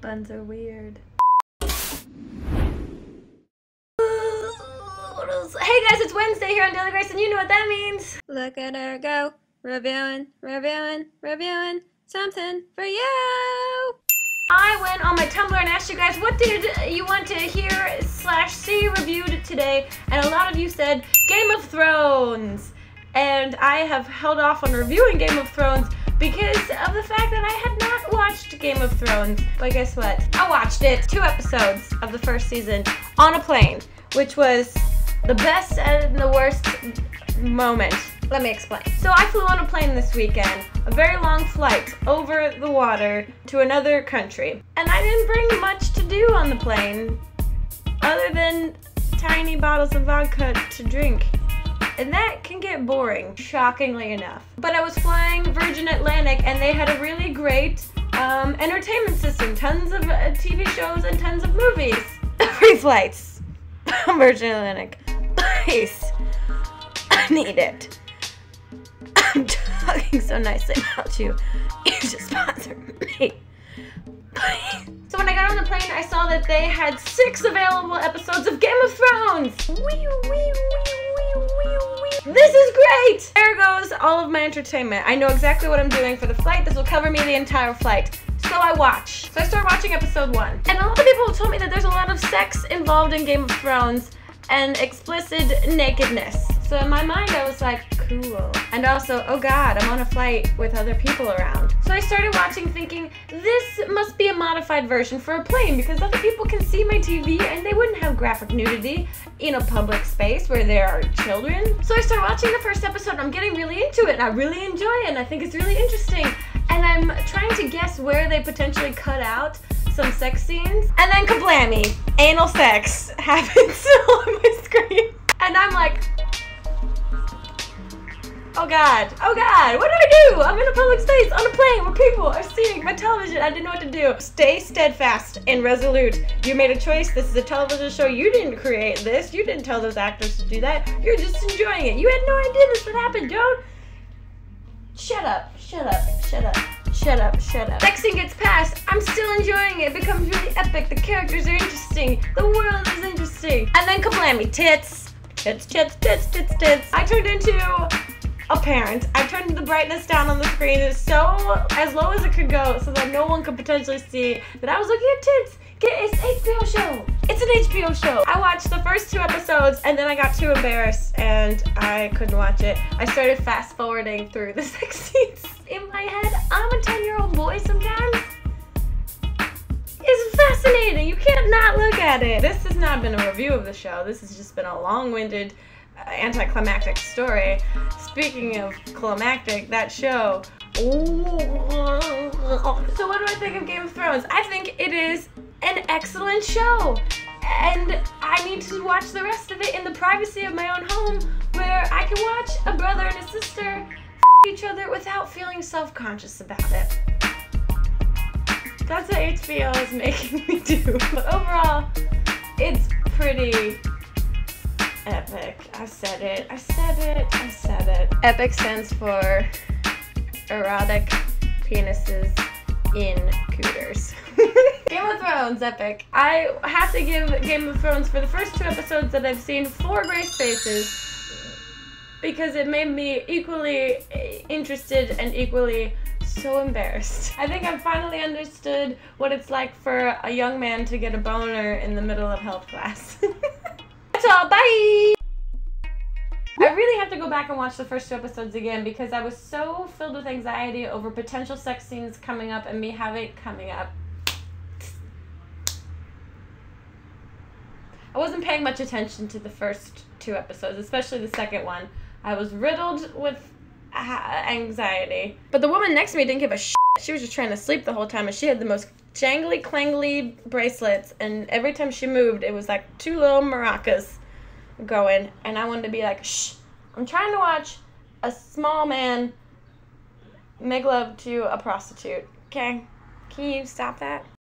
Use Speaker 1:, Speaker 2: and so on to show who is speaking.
Speaker 1: Buns are weird. Hey guys, it's Wednesday here on Daily Grace, and you know what that means. Look at her go, reviewing something for you. I went on my Tumblr and asked you guys, what did you want to hear/see reviewed today? And a lot of you said Game of Thrones. And I have held off on reviewing Game of Thrones because of the fact that I had not watched Game of Thrones. But guess what? I watched it, 2 episodes of the first season on a plane, which was the best and the worst moment. Let me explain. So I flew on a plane this weekend, a very long flight over the water to another country. And I didn't bring much to do on the plane other than tiny bottles of vodka to drink. And that can get boring, shockingly enough. But I was flying Virgin Atlantic and they had a really great entertainment system. Tons of TV shows and tons of movies. Free flights. Virgin Atlantic. Please. I need it. I'm talking so nicely about you. You just bothered me. Please. So when I got on the plane, I saw that they had 6 available episodes of Game of Thrones. This is great! There goes all of my entertainment. I know exactly what I'm doing for the flight. This will cover me the entire flight. So I watch. So I started watching episode 1. And a lot of people have told me that there's a lot of sex involved in Game of Thrones and explicit nakedness. So in my mind, I was like, cool. And also, oh God, I'm on a flight with other people around. So I started watching thinking, this must be a modified version for a plane because other people can see my TV and they wouldn't have graphic nudity in a public space where there are children. So I started watching the first episode and I'm getting really into it and I really enjoy it and I think it's really interesting. And I'm trying to guess where they potentially cut out some sex scenes. And then kablammy, anal sex happens on my screen. And I'm like, oh God, what do I do? I'm in a public space, on a plane, where people are seeing my television. I didn't know what to do. Stay steadfast and resolute. You made a choice. This is a television show. You didn't create this. You didn't tell those actors to do that. You're just enjoying it. You had no idea this would happen. Don't. Shut up. Sex scene gets passed. I'm still enjoying it. It becomes really epic. The characters are interesting. The world is interesting. And then kablammy, tits. I turned into a parent. I turned the brightness down on the screen as low as it could go so that no one could potentially see that I was looking at tits. It's an HBO show. It's an HBO show. I watched the first 2 episodes and then I got too embarrassed and I couldn't watch it. I started fast forwarding through the sex scenes. In my head, I'm a 10-year-old boy sometimes. It's fascinating. You can't not look at it. This has not been a review of the show. This has just been a long-winded anticlimactic story. Speaking of climactic, that show. So what do I think of Game of Thrones? I think it is an excellent show. And I need to watch the rest of it in the privacy of my own home where I can watch a brother and a sister each other without feeling self-conscious about it. That's what HBO is making me do. But overall, it's pretty epic. I said it. Epic stands for erotic penises in cooters. Game of Thrones, epic. I have to give Game of Thrones for the first 2 episodes that I've seen 4 gray spaces because it made me equally interested and equally so embarrassed. I think I've finally understood what it's like for a young man to get a boner in the middle of health class. That's all, bye! I really have to go back and watch the first 2 episodes again because I was so filled with anxiety over potential sex scenes coming up and me having coming up. I wasn't paying much attention to the first 2 episodes, especially the second one. I was riddled with anxiety. But the woman next to me didn't give a shit. She was just trying to sleep the whole time and she had the most jangly, clangly bracelets and every time she moved it was like 2 little maracas going and I wanted to be like, shh, I'm trying to watch a small man make love to a prostitute, okay? Can you stop that?